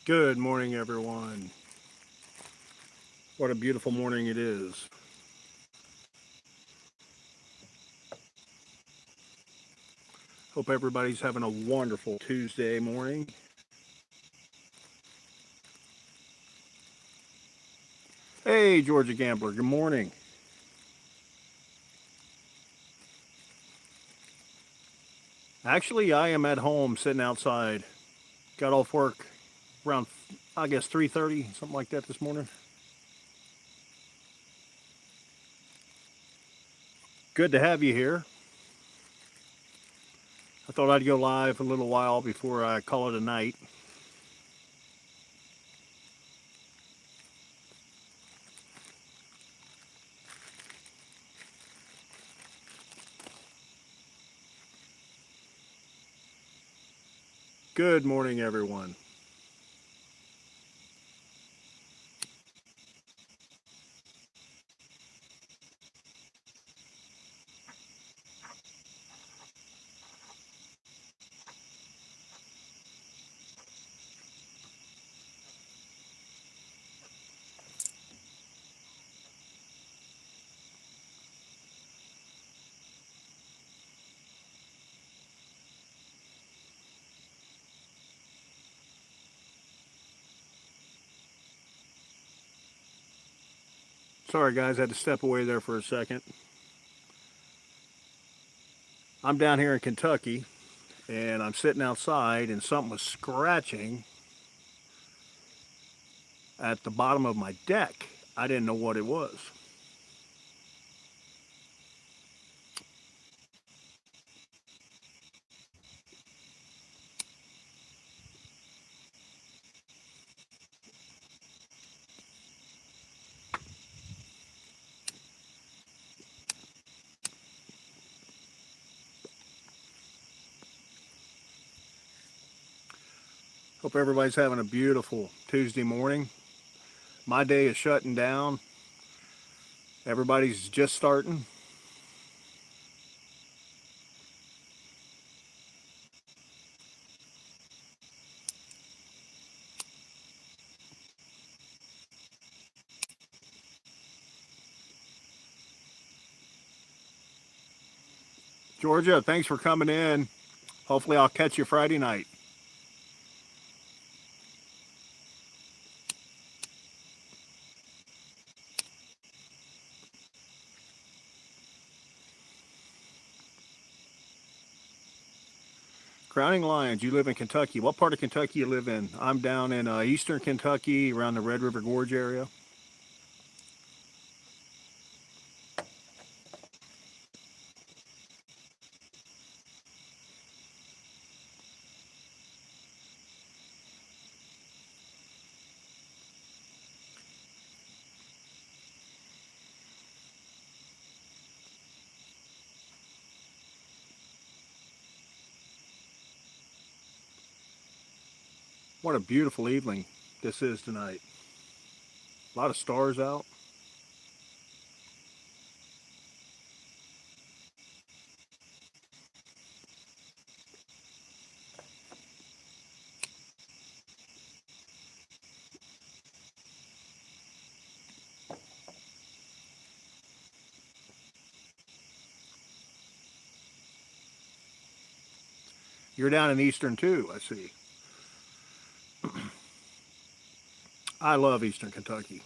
Good morning, everyone. What a beautiful morning it is. Hope everybody's having a wonderful Tuesday morning. Hey, Georgia Gambler, good morning. Actually, I am at home sitting outside. Got off work around, I guess, 3:30, something like that this morning. Good to have you here. I thought I'd go live a little while before I call it a night. Good morning, everyone. Sorry, guys, I had to step away there for a second. I'm down here in Kentucky, and I'm sitting outside, and something was scratching at the bottom of my deck. I didn't know what it was. Hope everybody's having a beautiful Tuesday morning. My day is shutting down. Everybody's just starting. Georgia, thanks for coming in. Hopefully, I'll catch you Friday night. Crowning Lions, you live in Kentucky. What part of Kentucky you live in? I'm down in eastern Kentucky, around the Red River Gorge area. What a beautiful evening this is tonight. A lot of stars out. You're down in eastern too, I see. I love eastern Kentucky.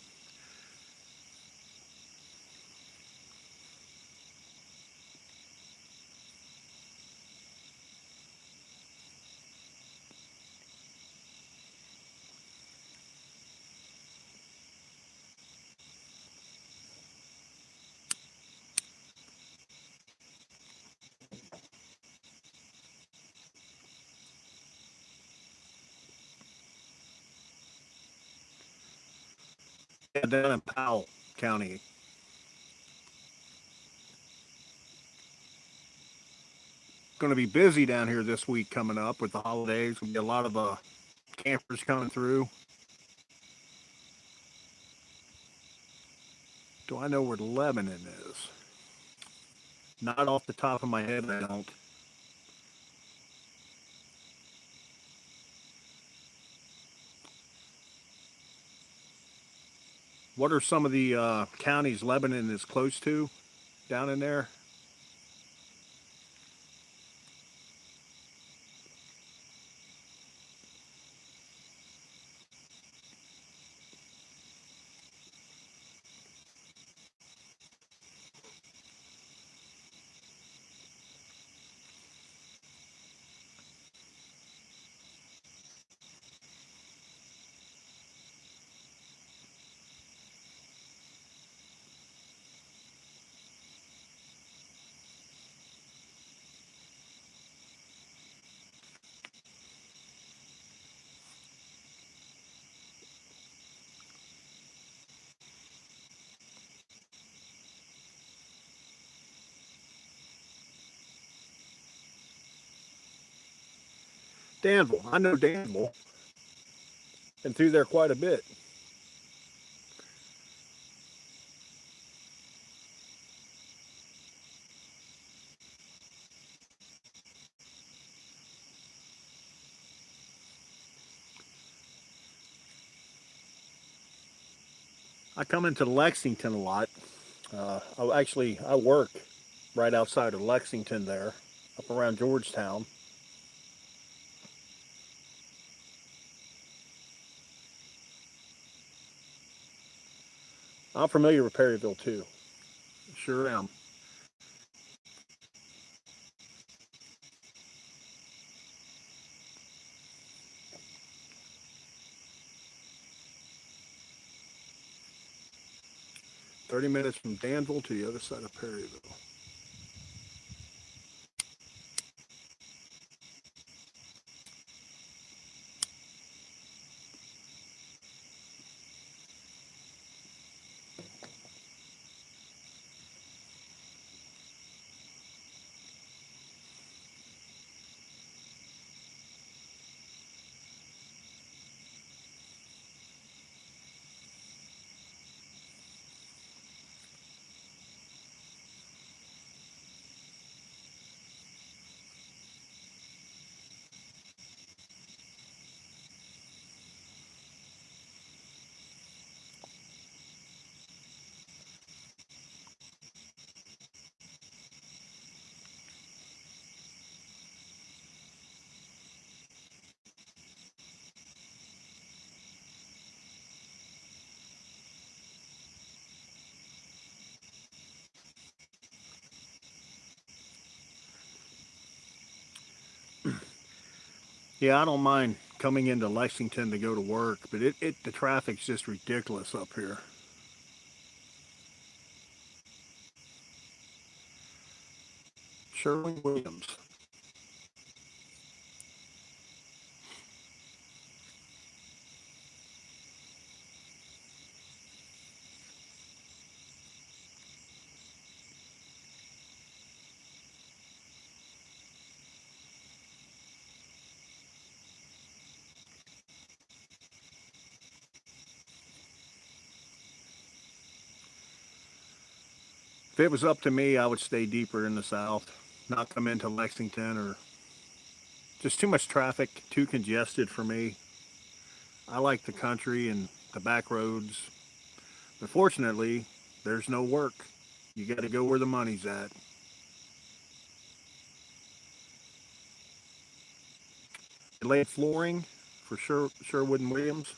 Yeah, down in Powell County. Going to be busy down here this week coming up with the holidays. There'll be a lot of campers coming through. Do I know where Lebanon is? Not off the top of my head, I don't. What are some of the counties Lebanon is close to down in there? Danville. I know Danville. Been through there quite a bit. I come into Lexington a lot. I work right outside of Lexington there, up around Georgetown. I'm familiar with Perryville too. Sure am. 30 minutes from Danville to the other side of Perryville. Yeah, I don't mind coming into Lexington to go to work, but the traffic's just ridiculous up here. Shirley Williams. If it was up to me, I would stay deeper in the South, not come into Lexington or just too much traffic, too congested for me. I like the country and the back roads. But fortunately, there's no work. You got to go where the money's at. They laid flooring for Sherwood and Williams.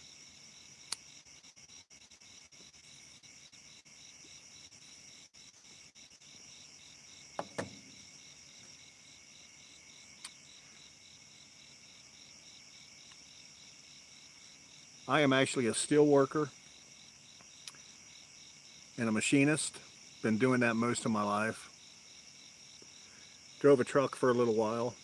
I am actually a steel worker and a machinist. Been doing that most of my life. Drove a truck for a little while.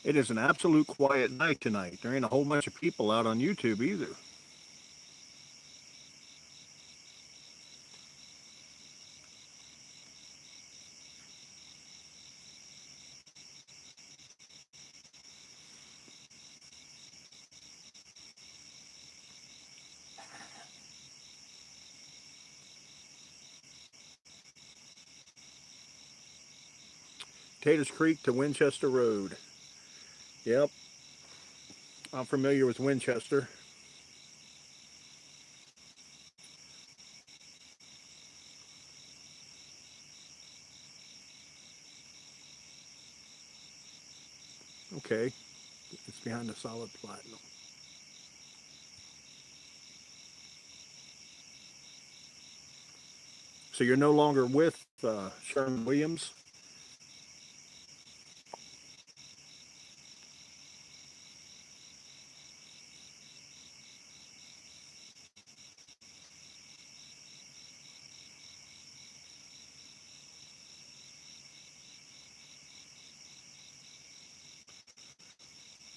It is an absolute quiet night tonight. There ain't a whole bunch of people out on YouTube either. Taters Creek to Winchester Road. Yep, I'm familiar with Winchester. Okay, it's behind the Solid Platinum. So you're no longer with Sherman Williams?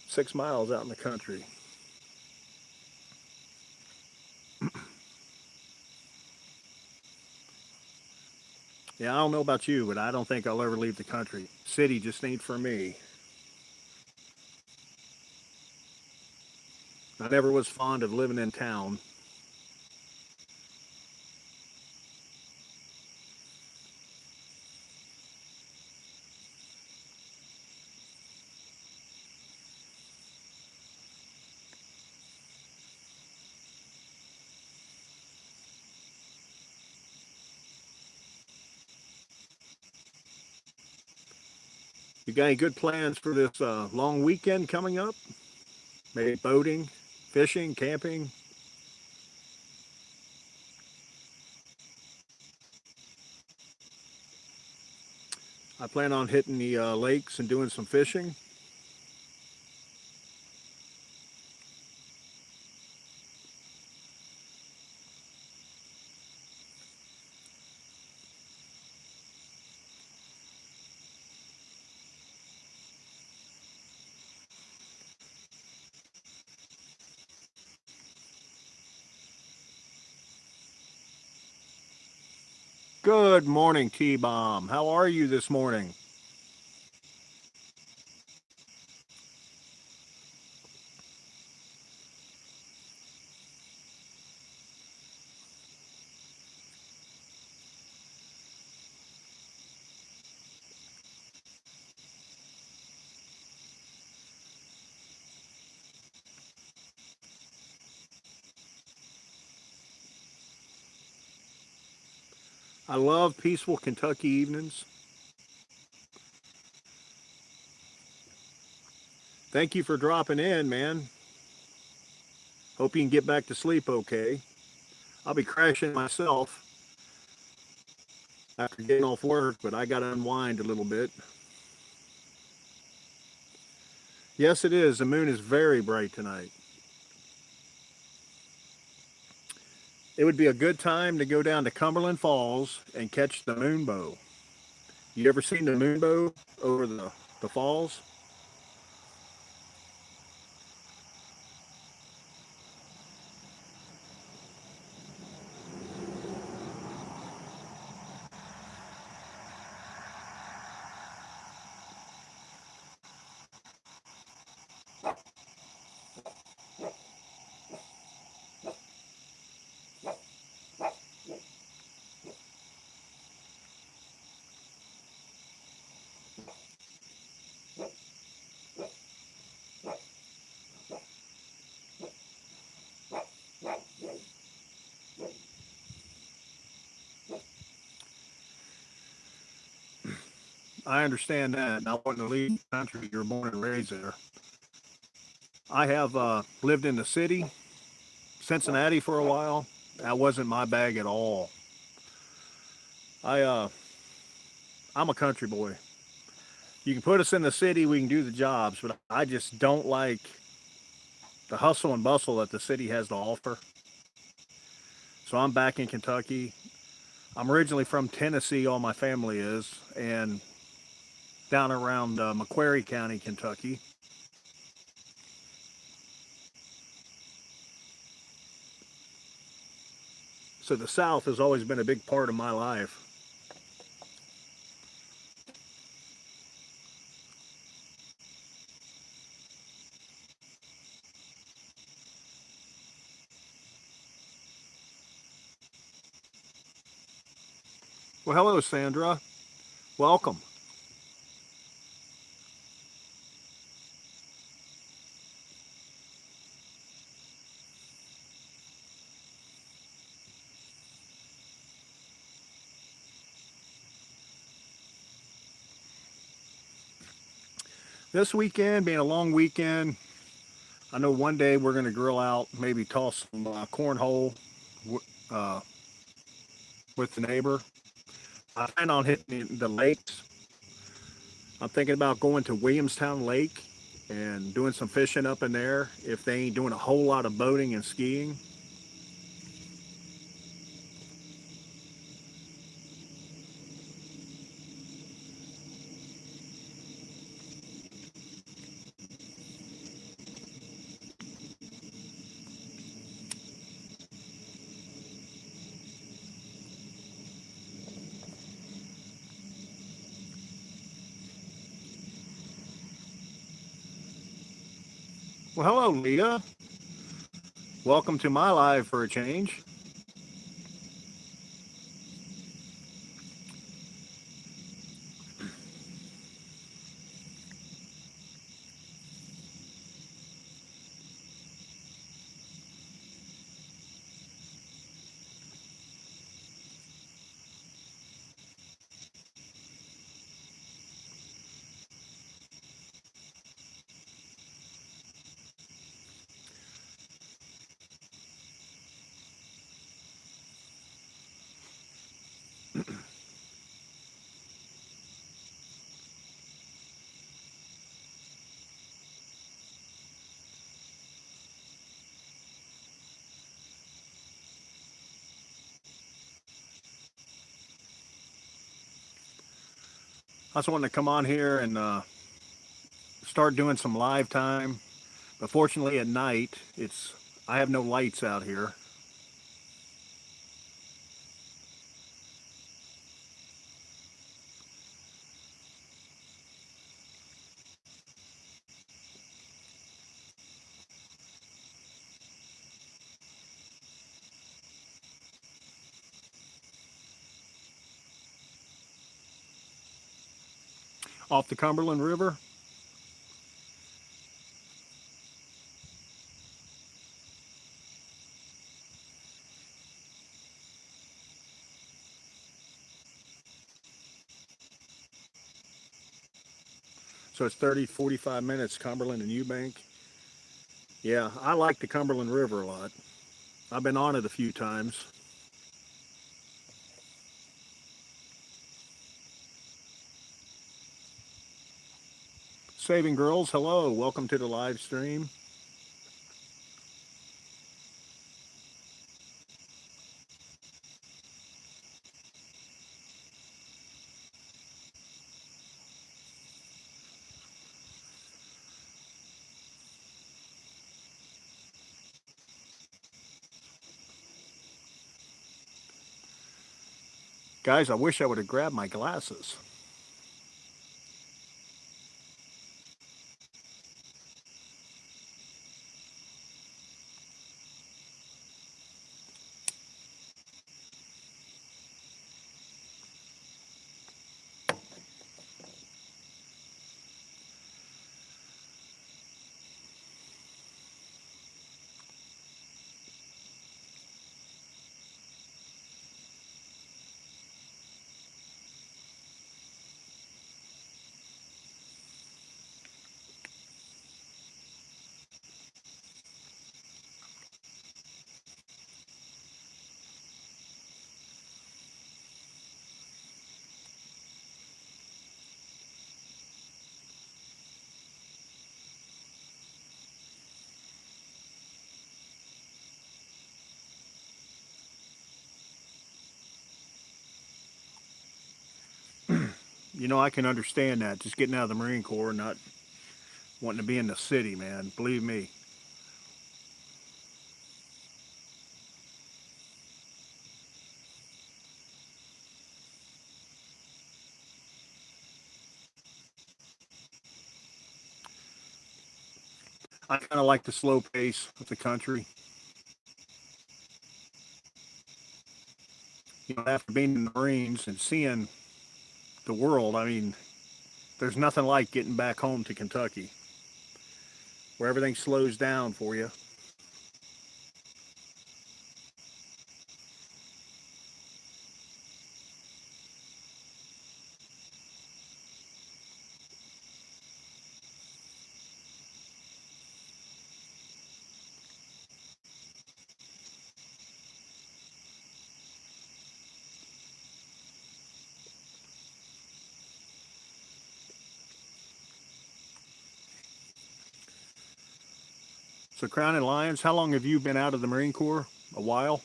6 miles out in the country. Yeah, I don't know about you, but I don't think I'll ever leave the country. City just ain't for me. I never was fond of living in town. 'You got any good plans for this long weekend coming up? Maybe boating, fishing, camping? I plan on hitting the lakes and doing some fishing. Good morning, T-Bomb. How are you this morning? I love peaceful Kentucky evenings. Thank you for dropping in, man. Hope you can get back to sleep okay. I'll be crashing myself after getting off work, but I got to unwind a little bit. Yes, it is. The moon is very bright tonight. It would be a good time to go down to Cumberland Falls and catch the moonbow. You ever seen the moonbow over the falls? I understand that. Not wanting to leave the country you're born and raised there. I have lived in the city, Cincinnati, for a while. That wasn't my bag at all. I I'm a country boy. You can put us in the city, we can do the jobs, but I just don't like the hustle and bustle that the city has to offer. So I'm back in Kentucky. I'm originally from Tennessee, all my family is, and down around Macquarie County, Kentucky. So the South has always been a big part of my life. Well, hello, Sandra. Welcome. This weekend, being a long weekend, I know one day we're going to grill out, maybe toss some cornhole uh, with the neighbor. I plan on hitting the lakes. I'm thinking about going to Williamstown Lake and doing some fishing up in there if they ain't doing a whole lot of boating and skiing. Well, hello, Leah. Welcome to my live for a change. I just wanted to come on here and start doing some live time. But fortunately, at night, I have no lights out here. Off the Cumberland River. So it's 30, 45 minutes, Cumberland and Eubank. Yeah, I like the Cumberland River a lot. I've been on it a few times. Saving Girls, hello. Welcome to the live stream. Guys, I wish I would have grabbed my glasses. You know, I can understand that. Just getting out of the Marine Corps and not wanting to be in the city, man. Believe me. I kind of like the slow pace of the country. You know, after being in the Marines and seeing the world, I mean, there's nothing like getting back home to Kentucky, where everything slows down for you. So Crown and Lions, how long have you been out of the Marine Corps? A while?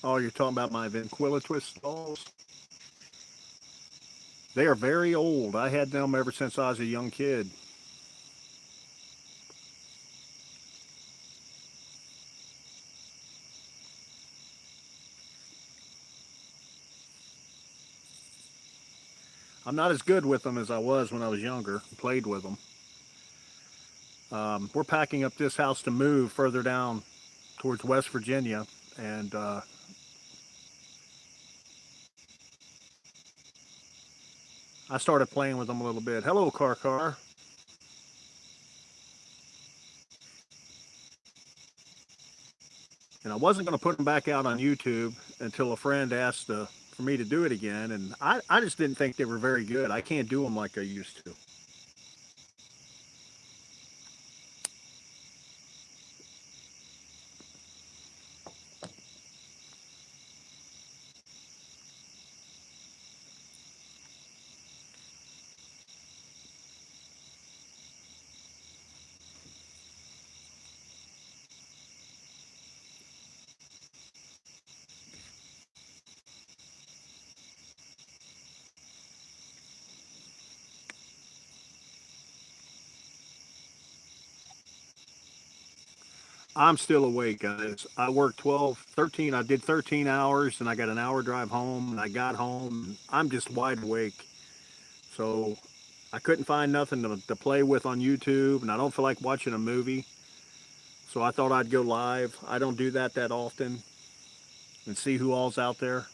Oh, you're talking about my ventriloquist dolls? They are very old. I had them ever since I was a young kid. I'm not as good with them as I was when I was younger, played with them. We're packing up this house to move further down towards West Virginia, and I started playing with them a little bit. Hello, Car Car. And I wasn't going to put them back out on YouTube until a friend asked for me to do it again, and I just didn't think they were very good. I can't do them like I used to. I'm still awake, guys. I worked 12, 13. I did 13 hours, and I got an hour drive home, and I got home. And I'm just wide awake. So I couldn't find nothing to play with on YouTube, and I don't feel like watching a movie. So I thought I'd go live. I don't do that often, and see who all's out there.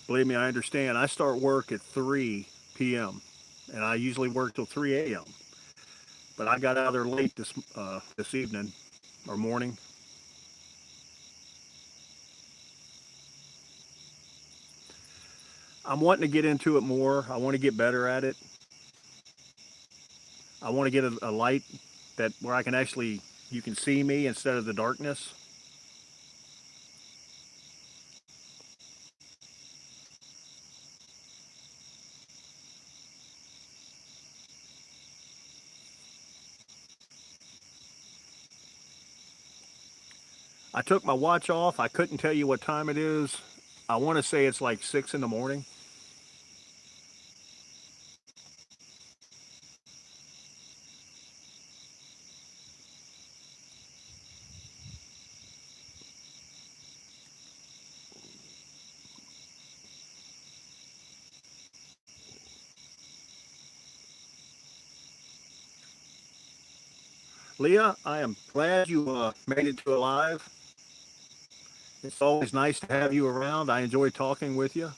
Believe me, I understand. I start work at 3 p.m., and I usually work till 3 a.m. But I got out there late this evening or morning. I'm wanting to get into it more. I want to get better at it. I want to get a light that where I can actually you can see me instead of the darkness. I took my watch off. I couldn't tell you what time it is. I want to say it's like 6 in the morning. Leah, I am glad you made it to Alive. It's always nice to have you around. I enjoy talking with you.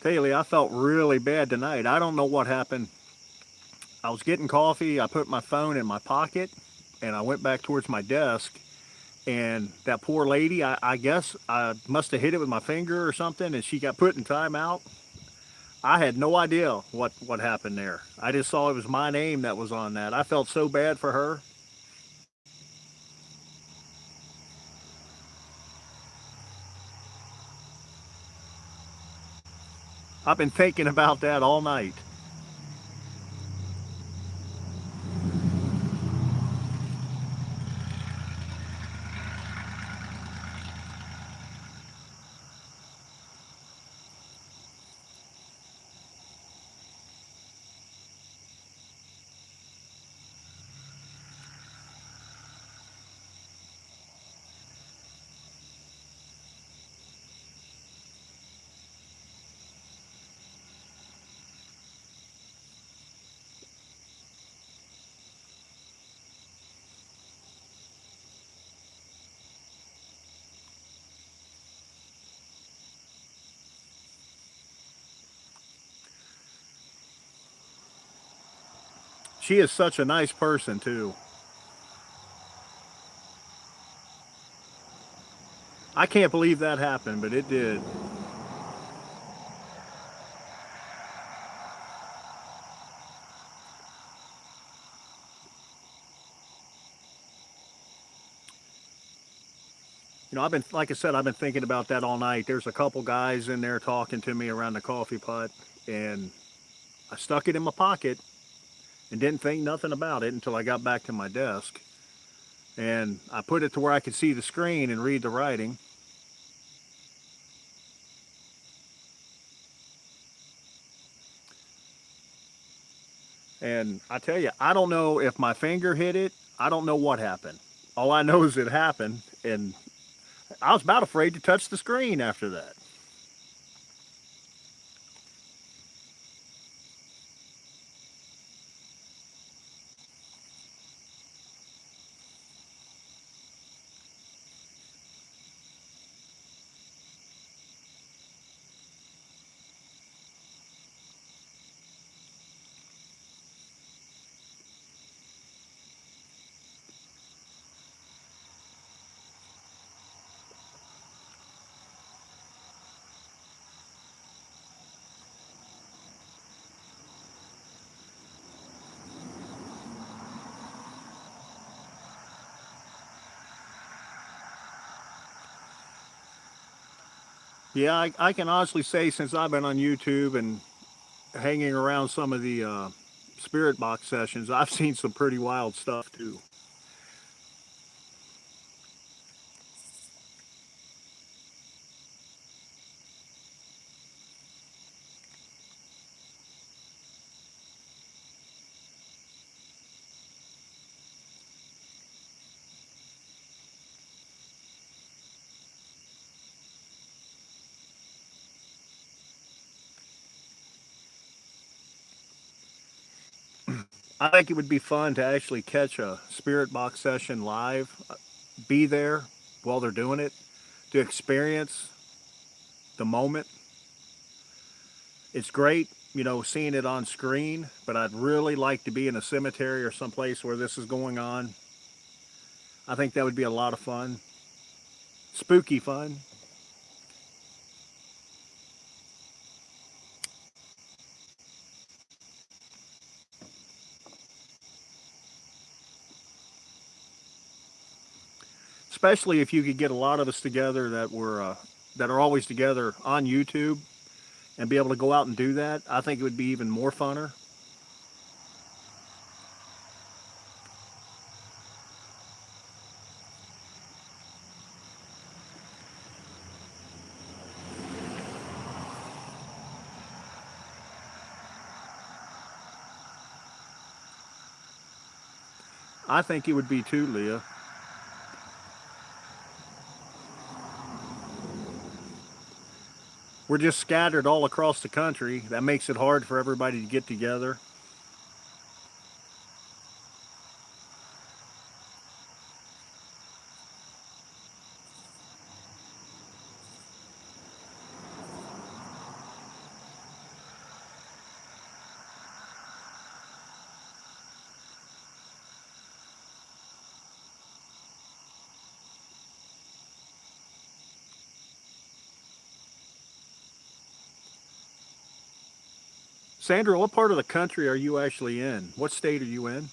Kaylee, I felt really bad tonight. I don't know what happened. I was getting coffee. I put my phone in my pocket and I went back towards my desk. And that poor lady, I guess I must have hit it with my finger or something and she got put in timeout. I had no idea what happened there. I just saw it was my name that was on that. I felt so bad for her. I've been thinking about that all night. She is such a nice person too. I can't believe that happened, but it did. I've been, like I said, I've been thinking about that all night. There's a couple guys in there talking to me around the coffee pot, and I stuck it in my pocket and didn't think nothing about it until I got back to my desk. And I put it to where I could see the screen and read the writing. And I tell you, I don't know if my finger hit it. I don't know what happened. All I know is it happened, and I was about afraid to touch the screen after that. Yeah, I can honestly say since I've been on YouTube and hanging around some of the spirit box sessions, I've seen some pretty wild stuff too. I think it would be fun to actually catch a spirit box session live, be there while they're doing it, to experience the moment. It's great, seeing it on screen, but I'd really like to be in a cemetery or someplace where this is going on. I think that would be a lot of fun. Spooky fun. Especially if you could get a lot of us together that are always together on YouTube and be able to go out and do that. I think it would be even more funner. I think it would be too, Leah. We're just scattered all across the country. That makes it hard for everybody to get together. Sandra, what part of the country are you actually in? What state are you in?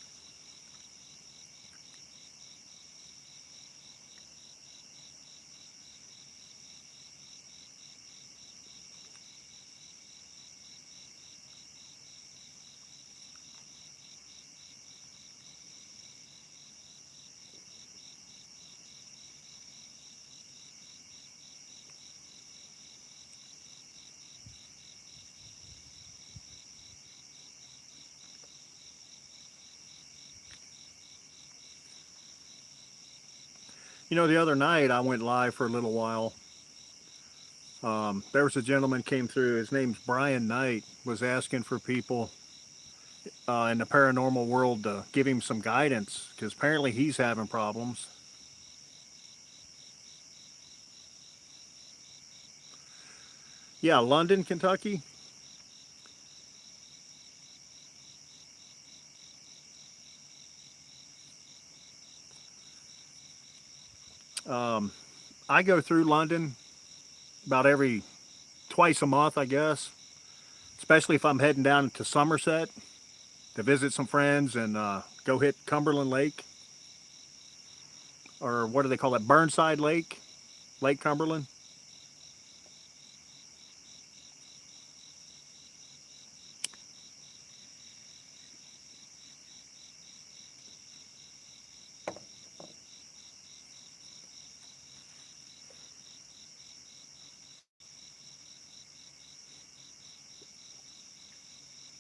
You know, the other night I went live for a little while. There was a gentleman came through. His name's Brian Knight. Was asking for people in the paranormal world to give him some guidance because apparently he's having problems. Yeah, London, Kentucky. Um, I go through London about every twice a month, I guess. Especially if I'm heading down to Somerset to visit some friends and go hit Cumberland Lake, or what do they call it? Burnside Lake, Lake Cumberland.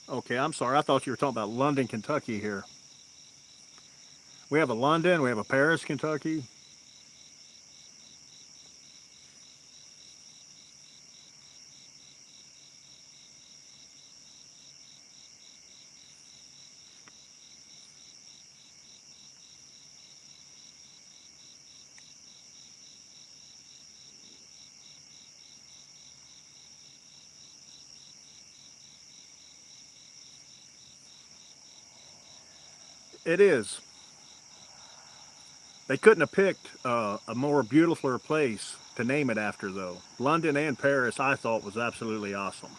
Okay, I'm sorry. I thought you were talking about London, Kentucky here. We have a London, we have a Paris, Kentucky. It is. They couldn't have picked a more beautifuler place to name it after, though. London and Paris, I thought, was absolutely awesome.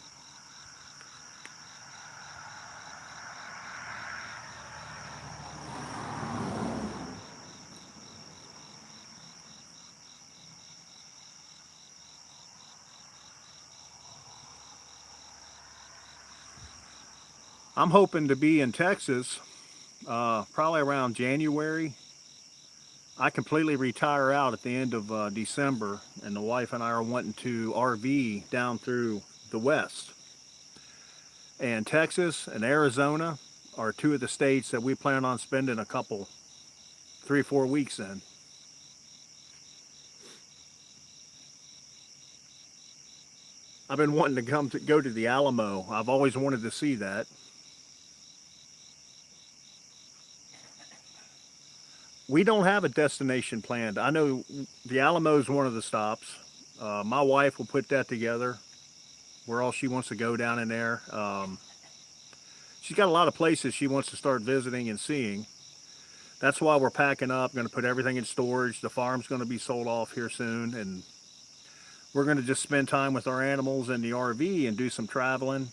I'm hoping to be in Texas probably around January. I completely retire out at the end of December, and the wife and I are wanting to RV down through the West. And Texas and Arizona are two of the states that we plan on spending a couple, 3 or 4 weeks in. I've been wanting to go to the Alamo. I've always wanted to see that. We don't have a destination planned. I know the Alamo is one of the stops. My wife will put that together where all she wants to go down in there. She's got a lot of places she wants to start visiting and seeing. That's why we're packing up, going to put everything in storage. The farm's going to be sold off here soon, and we're going to just spend time with our animals in the RV and do some traveling.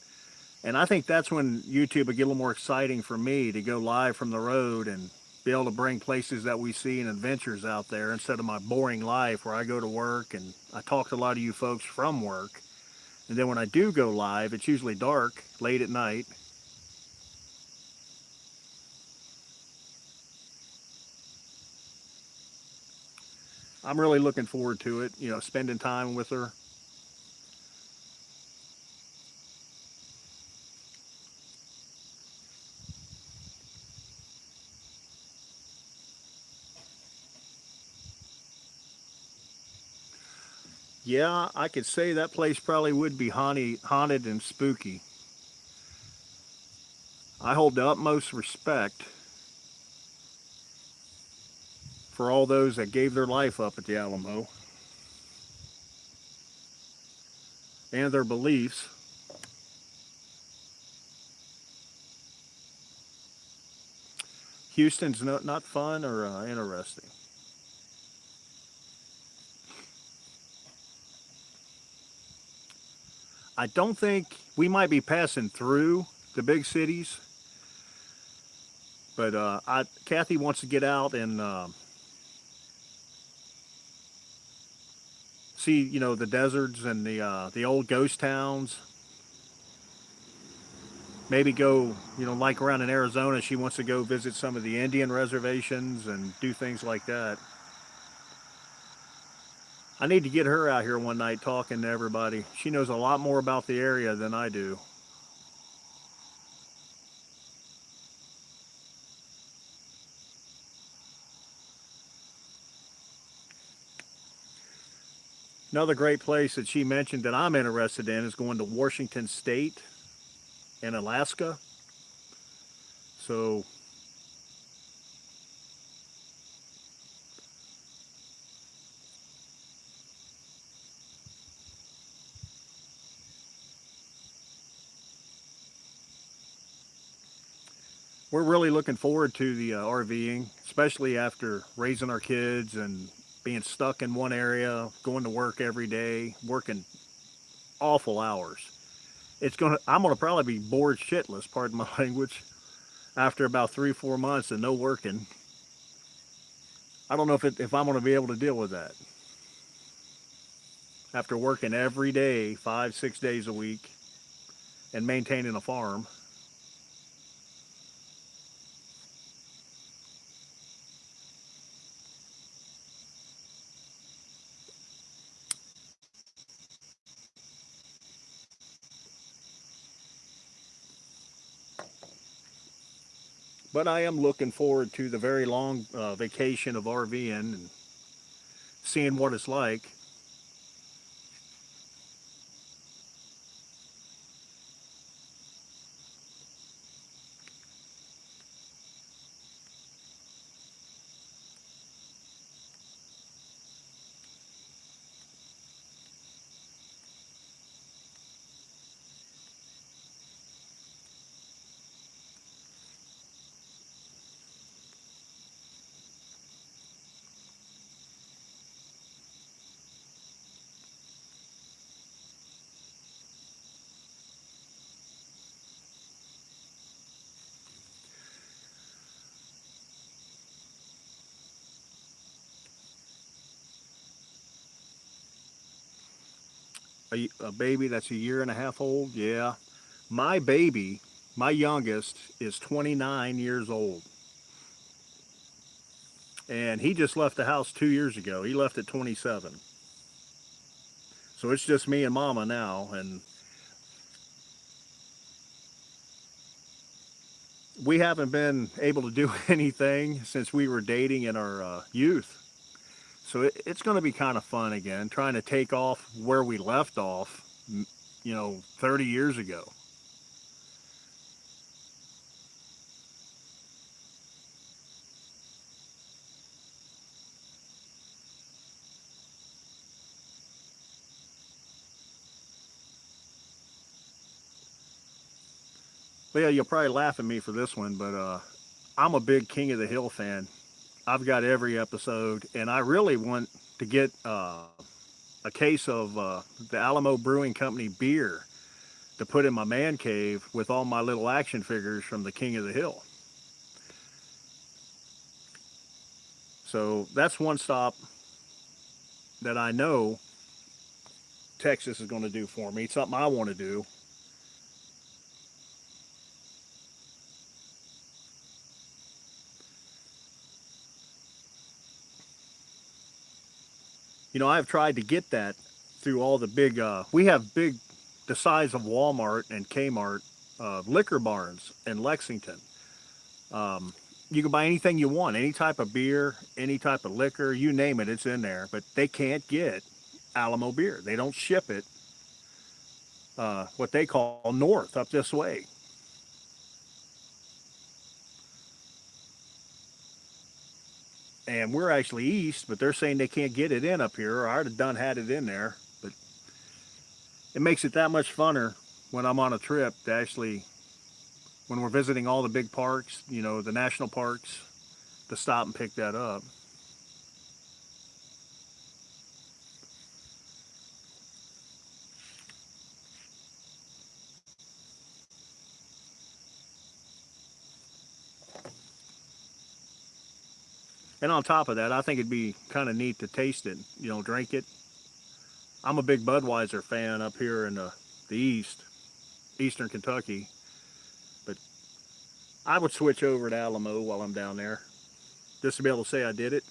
And I think that's when YouTube would get a little more exciting for me to go live from the road and be able to bring places that we see and adventures out there instead of my boring life where I go to work and I talk to a lot of you folks from work. And then when I do go live, it's usually dark, late at night. I'm really looking forward to it, spending time with her. Yeah, I could say that place probably would be haunted and spooky. I hold the utmost respect for all those that gave their life up at the Alamo and their beliefs. Houston's not fun or interesting. I don't think we might be passing through the big cities, but Kathy wants to get out and see, the deserts and the old ghost towns. Maybe go, like around in Arizona, she wants to go visit some of the Indian reservations and do things like that. I need to get her out here one night talking to everybody. She knows a lot more about the area than I do. Another great place that she mentioned that I'm interested in is going to Washington State and Alaska. So we're really looking forward to the RVing, especially after raising our kids and being stuck in one area, going to work every day, working awful hours. I'm gonna probably be bored shitless, pardon my language, after about 3 4 months and no working. I don't know if I'm gonna be able to deal with that after working every day, 5 6 days a week, and maintaining a farm. But I am looking forward to the very long vacation of RVing and seeing what it's like. A baby that's a year and a half old, yeah. My baby, my youngest, is 29 years old. And he just left the house 2 years ago. He left at 27. So it's just me and mama now. And we haven't been able to do anything since we were dating in our youth. So it's going to be kind of fun again, trying to take off where we left off, 30 years ago. But yeah, you'll probably laugh at me for this one, but I'm a big King of the Hill fan. I've got every episode, and I really want to get a case of the Alamo Brewing Company beer to put in my man cave with all my little action figures from the King of the Hill. So that's one stop that I know Texas is going to do for me. It's something I want to do. I've tried to get that through all the big. We have big, the size of Walmart and Kmart liquor barns in Lexington. Um, you can buy anything you want, any type of beer, any type of liquor, you name it, it's in there. But they can't get Alamo beer. They don't ship it, what they call north, up this way. And we're actually east, but they're saying they can't get it in up here, or I'd have done had it in there. But it makes it that much funner when I'm on a trip to actually, when we're visiting all the big parks, the national parks, to stop and pick that up. And on top of that, I think it'd be kind of neat to taste it, drink it. I'm a big Budweiser fan up here in the east, eastern Kentucky, but I would switch over to Alamo while I'm down there, just to be able to say I did it.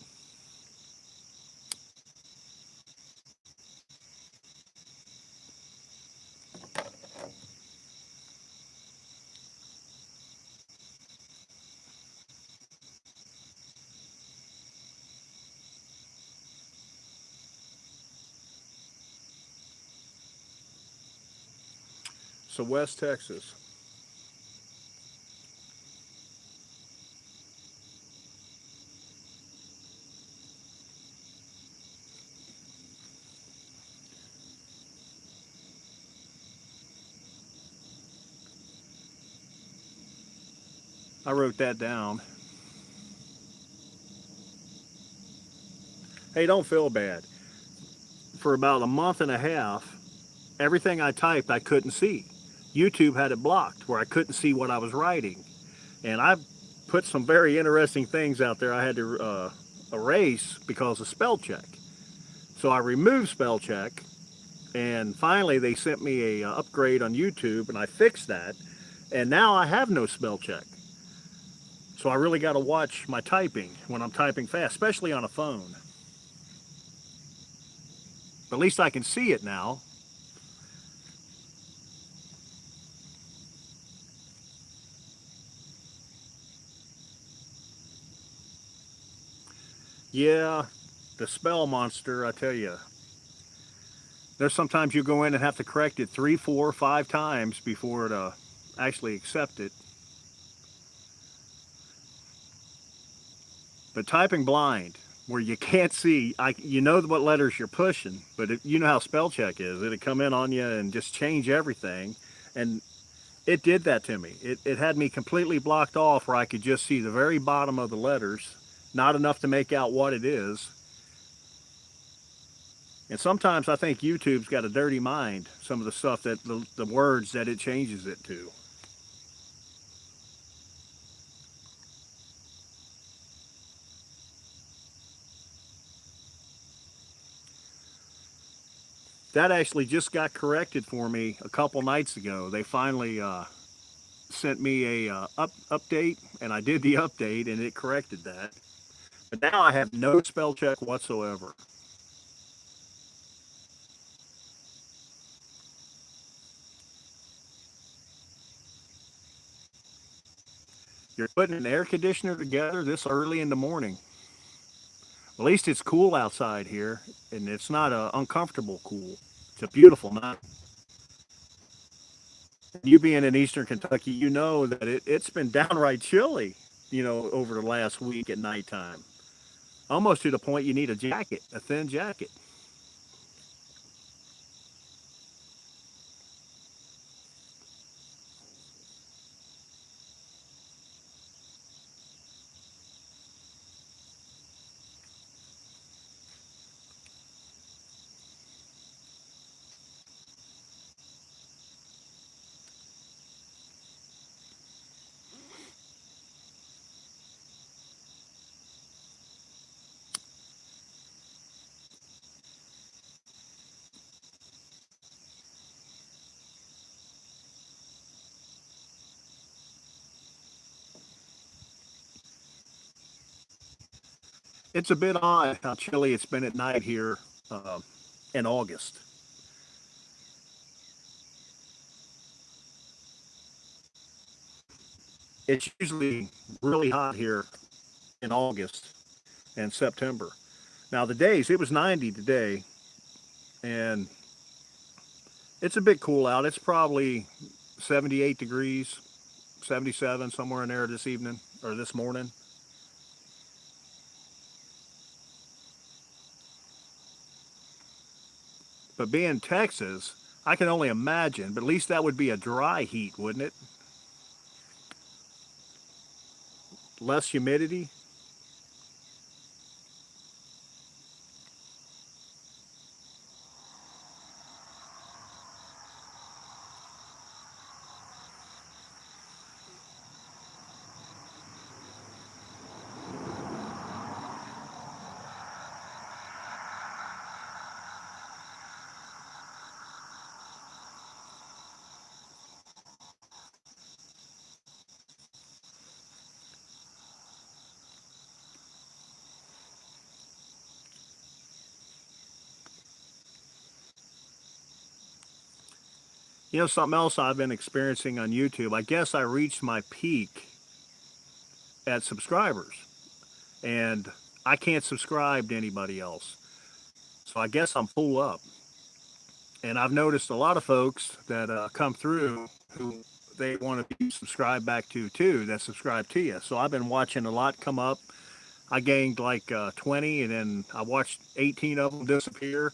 So West Texas, I wrote that down. Hey, don't feel bad. For about a month and a half, everything I typed I couldn't see. YouTube had it blocked where I couldn't see what I was writing. And I put some very interesting things out there I had to erase because of spell check. So I removed spell check, and finally they sent me a upgrade on YouTube, and I fixed that. And now I have no spell check. So I really got to watch my typing when I'm typing fast, especially on a phone. But at least I can see it now. Yeah, the spell monster, I tell you. There's sometimes you go in and have to correct it 3, 4, 5 times before it actually accept it. But typing blind, where you can't see, you know what letters you're pushing, but you know how spell check is. It'll come in on you and just change everything. And it did that to me. It had me completely blocked off where I could just see the very bottom of the letters, not enough to make out what it is. And sometimes I think YouTube's got a dirty mind, some of the stuff that the words that it changes it to. That actually just got corrected for me a couple nights ago. They finally sent me a update, and I did the update, and it corrected that. But now I have no spell check whatsoever. You're putting an air conditioner together this early in the morning. At least it's cool outside here, and it's not uncomfortable cool. It's a beautiful night. You being in Eastern Kentucky, you know that it's been downright chilly, over the last week at nighttime. Almost to the point you need a jacket, a thin jacket. It's a bit odd how chilly it's been at night here uh, in August. It's usually really hot here in August and September. Now, the days, it was 90 today, And it's a bit cool out. It's probably 78 degrees, 77, somewhere in there this evening or this morning. But being Texas, I can only imagine, but at least that would be a dry heat, wouldn't it? Less humidity. You know, something else I've been experiencing on YouTube, I guess I reached my peak at subscribers, and I can't subscribe to anybody else. So I guess I'm full up. And I've noticed a lot of folks that come through who they want to be subscribed back to too, that subscribe to you. So I've been watching a lot come up. I gained like 20, and then I watched 18 of them disappear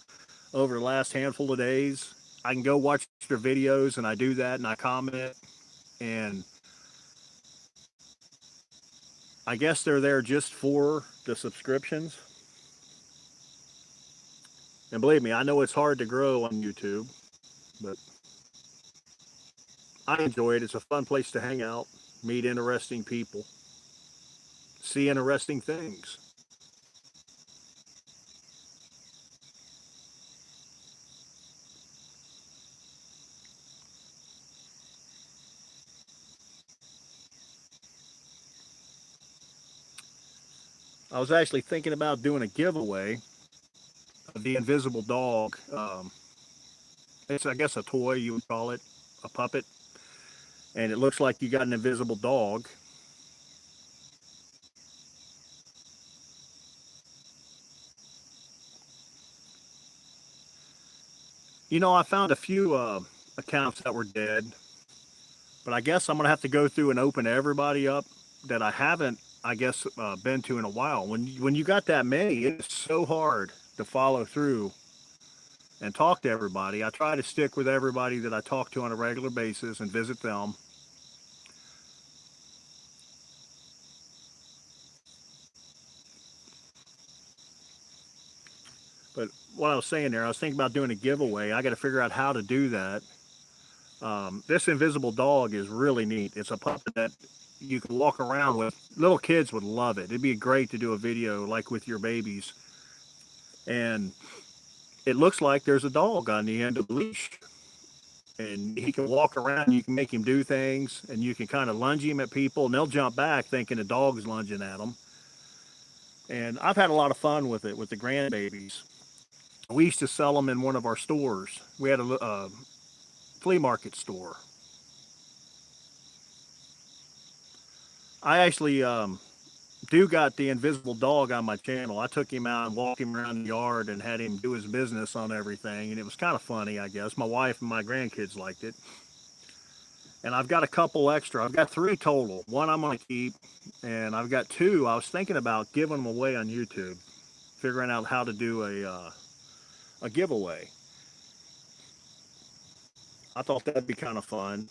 over the last handful of days. I can go watch their videos, and I do that, and I comment, and I guess they're there just for the subscriptions. And believe me, I know it's hard to grow on YouTube, but I enjoy it. It's a fun place to hang out, meet interesting people, see interesting things. I was actually thinking about doing a giveaway of the Invisible Dog. It's, I guess, a toy, you would call it, a puppet. And it looks like you got an invisible dog. You know, I found a few accounts that were dead, but I guess I'm going to have to go through and open everybody up that I haven't, I guess, been to in a while. When you got that many, it's so hard to follow through and talk to everybody. I try to stick with everybody that I talk to on a regular basis and visit them. But what I was saying there, I was thinking about doing a giveaway. I got to figure out how to do that. This invisible dog is really neat. It's a puppet that you can walk around with. Little kids would love it. It'd be great to do a video like with your babies. And it looks like there's a dog on the end of the leash. And he can walk around. You can make him do things, and you can kind of lunge him at people, and they'll jump back thinking the dog's lunging at them. And I've had a lot of fun with it with the grandbabies. We used to sell them in one of our stores. We had a flea market store. I actually do got the invisible dog on my channel. I took him out and walked him around the yard and had him do his business on everything, and it was kind of funny, I guess. My wife and my grandkids liked it. And I've got a couple extra. I've got three total. One I'm going to keep, and I've got two. I was thinking about giving them away on YouTube, figuring out how to do a giveaway. I thought that'd be kind of fun.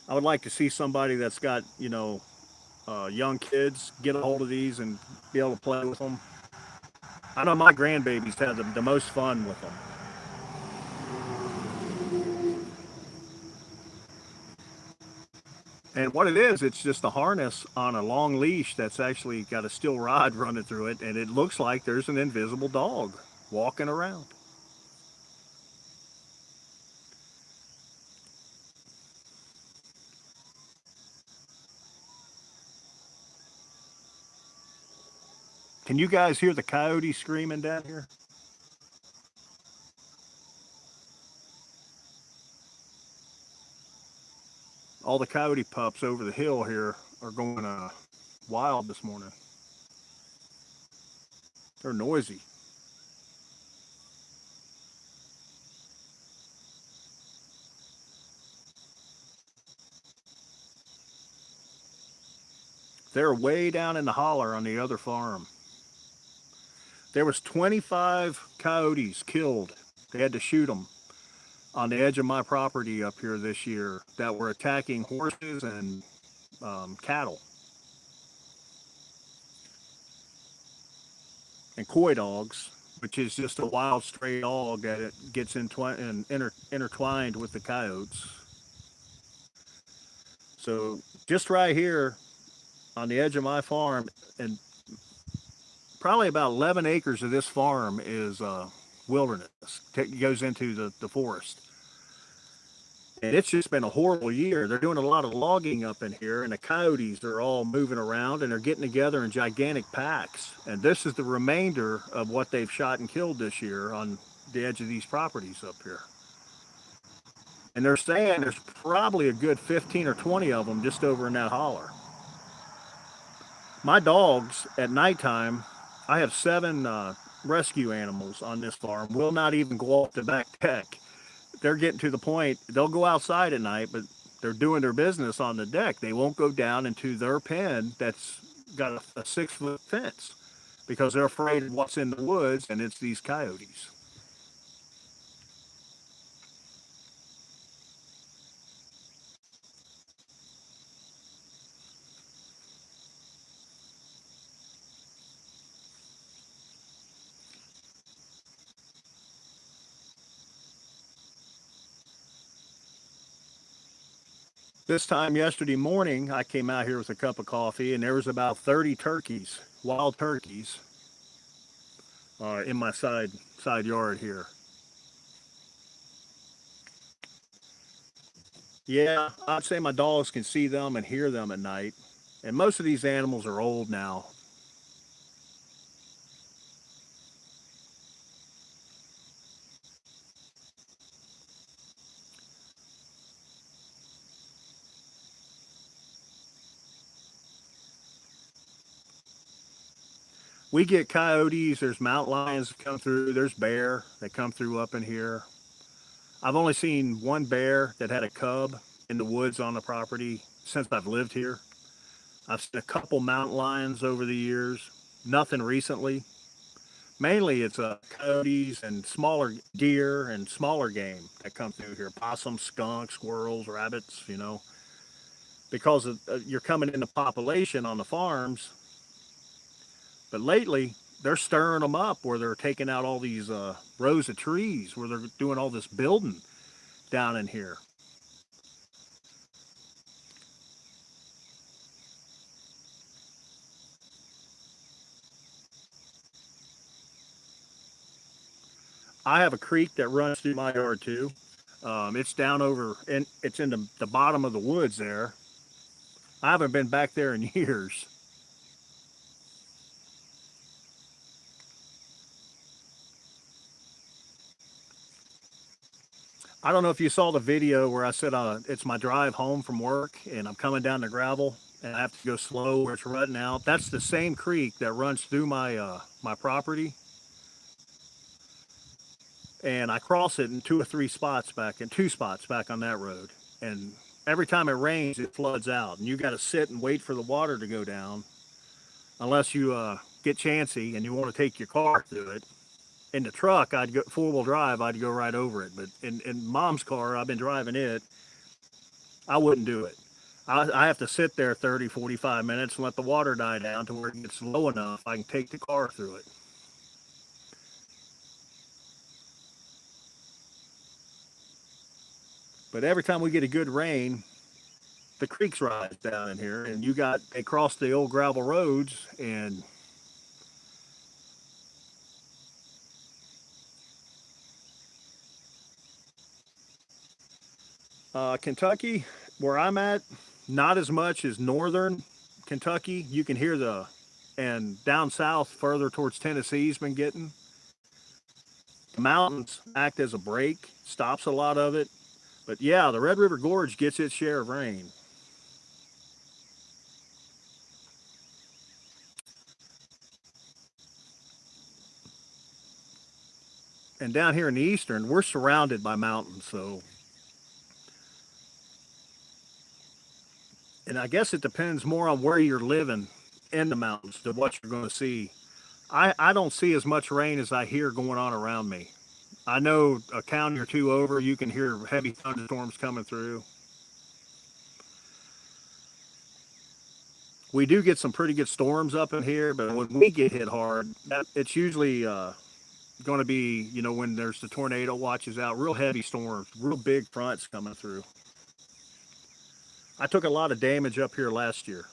I would like to see somebody that's got, young kids get a hold of these and be able to play with them. I know my grandbabies had the most fun with them. And what it is, it's just a harness on a long leash that's actually got a steel rod running through it, and it looks like there's an invisible dog walking around. Can you guys hear the coyote screaming down here? All the coyote pups over the hill here are going wild this morning. They're noisy. They're way down in the holler on the other farm. There was 25 coyotes killed. They had to shoot them on the edge of my property up here this year that were attacking horses and cattle and coy dogs, which is just a wild stray dog that it gets intertwined with the coyotes. So just right here on the edge of my farm, and probably about 11 acres of this farm is wilderness. It goes into the forest. And it's just been a horrible year. They're doing a lot of logging up in here, and the coyotes are all moving around, and they're getting together in gigantic packs. And this is the remainder of what they've shot and killed this year on the edge of these properties up here. And they're saying there's probably a good 15 or 20 of them just over in that holler. My dogs at nighttime, I have 7 rescue animals on this farm, will not even go off the back deck. They're getting to the point, they'll go outside at night, but they're doing their business on the deck. They won't go down into their pen that's got a 6-foot fence because they're afraid of what's in the woods, and it's these coyotes. This time yesterday morning, I came out here with a cup of coffee, and there was about 30 turkeys, wild turkeys, in my side yard here. Yeah, I'd say my dogs can see them and hear them at night. And most of these animals are old now. We get coyotes, there's mountain lions that come through, there's bear that come through up in here. I've only seen one bear that had a cub in the woods on the property since I've lived here. I've seen a couple mountain lions over the years, nothing recently. Mainly it's coyotes and smaller deer and smaller game that come through here, possums, skunks, squirrels, rabbits, because you're coming into population on the farms. But lately, they're stirring them up where they're taking out all these rows of trees where they're doing all this building down in here. I have a creek that runs through my yard too. It's down over, and it's in the bottom of the woods there. I haven't been back there in years. I don't know if you saw the video where I said it's my drive home from work and I'm coming down the gravel and I have to go slow where it's rutting out. That's the same creek that runs through my property, and I cross it in 2 spots back on that road. And every time it rains, it floods out, and you got to sit and wait for the water to go down, unless you get chancy and you want to take your car through it. In the truck, I'd go 4-wheel drive, I'd go right over it. But in mom's car, I've been driving it, I wouldn't do it. I have to sit there 30, 45 minutes and let the water die down to where it gets low enough I can take the car through it. But every time we get a good rain, the creeks rise down in here, and they cross the old gravel roads, and Kentucky, where I'm at, not as much as northern Kentucky. You can hear and down south, further towards Tennessee's been getting. The mountains act as a break, stops a lot of it. But yeah, the Red River Gorge gets its share of rain. And down here in the eastern, we're surrounded by mountains. So, and I guess it depends more on where you're living in the mountains to what you're going to see. I don't see as much rain as I hear going on around me. I know a county or two over, you can hear heavy thunderstorms coming through. We do get some pretty good storms up in here, but when we get hit hard, it's usually going to be, when there's the tornado watches out, real heavy storms, real big fronts coming through. I took a lot of damage up here last year.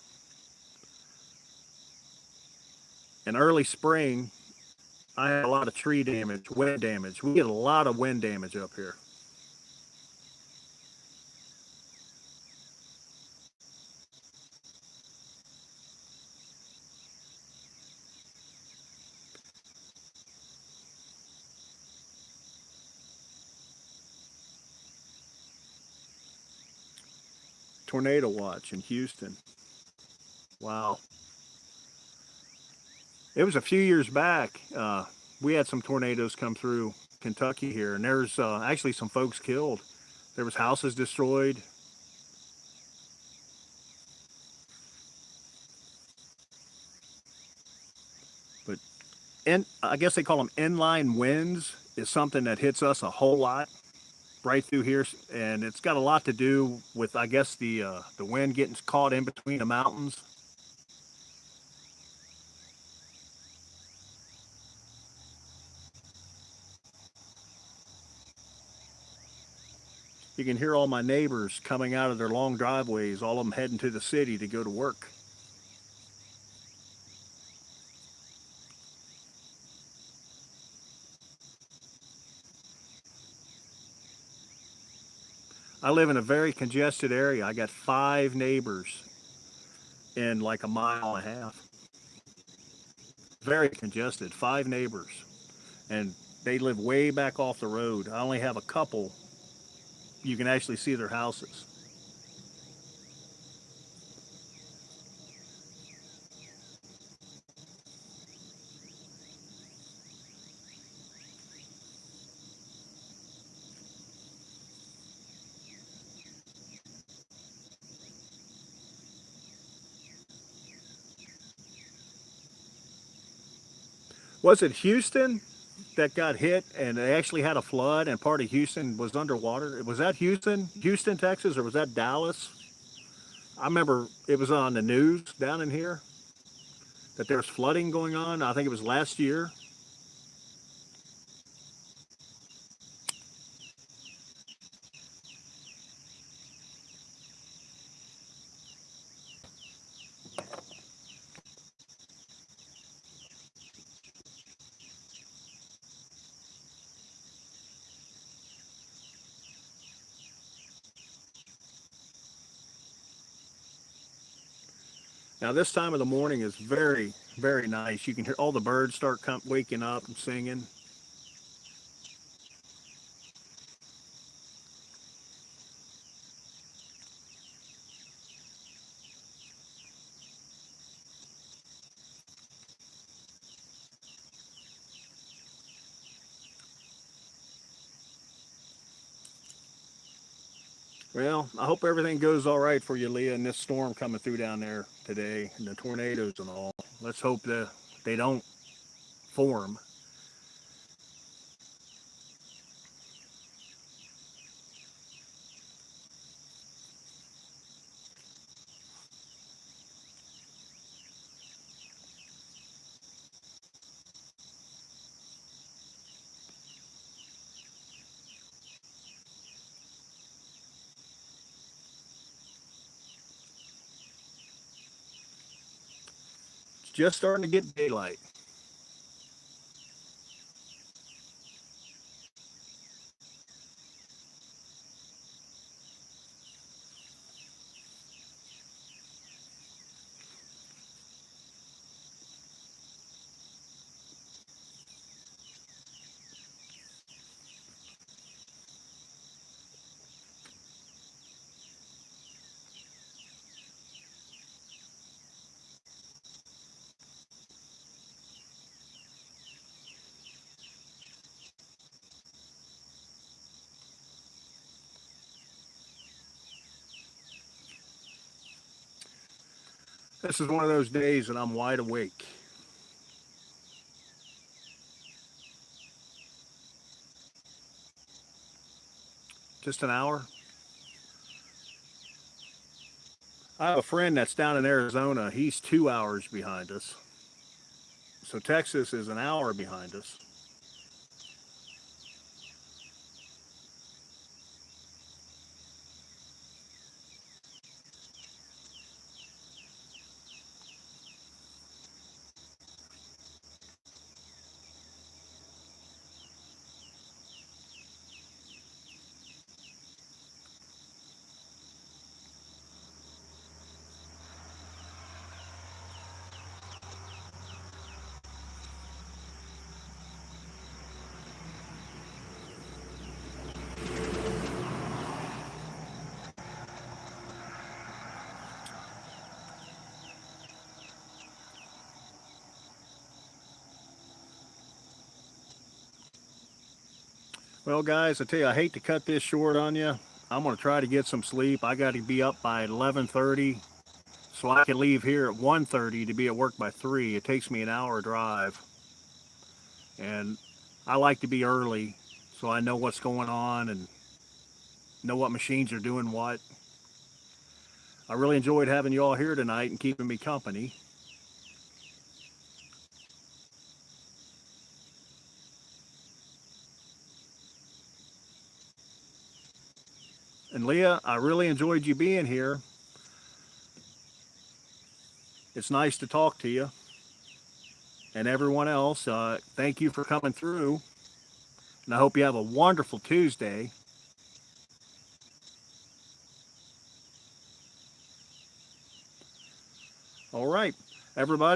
In early spring, I had a lot of tree damage, wind damage. We get a lot of wind damage up here. Tornado watch in Houston. Wow. It was a few years back. We had some tornadoes come through Kentucky here, and there's actually some folks killed. There was houses destroyed. But I guess they call them inline winds is something that hits us a whole lot right through here, and it's got a lot to do with, I guess, the wind getting caught in between the mountains. You can hear all my neighbors coming out of their long driveways, all of them heading to the city to go to work. I live in a very congested area. I got 5 neighbors in like a mile and a half. Very congested, 5 neighbors. And they live way back off the road. I only have a couple. You can actually see their houses. Was it Houston that got hit and they actually had a flood and part of Houston was underwater? Was that Houston, Texas, or was that Dallas? I remember it was on the news down in here that there was flooding going on. I think it was last year. Now this time of the morning is very, very nice. You can hear all the birds start waking up and singing. Well, I hope everything goes all right for you, Leah, and this storm coming through down there today, and the tornadoes and all. Let's hope that they don't form. It's just starting to get daylight. This is one of those days that I'm wide awake. Just an hour. I have a friend that's down in Arizona. He's 2 hours behind us. So Texas is an hour behind us. Well, guys, I tell you, I hate to cut this short on you. I'm going to try to get some sleep. I got to be up by 11:30 so I can leave here at 1:30 to be at work by 3. It takes me an hour drive. And I like to be early so I know what's going on and know what machines are doing what. I really enjoyed having you all here tonight and keeping me company. And Leah, I really enjoyed you being here. It's nice to talk to you. And everyone else, thank you for coming through. And I hope you have a wonderful Tuesday. All right, everybody.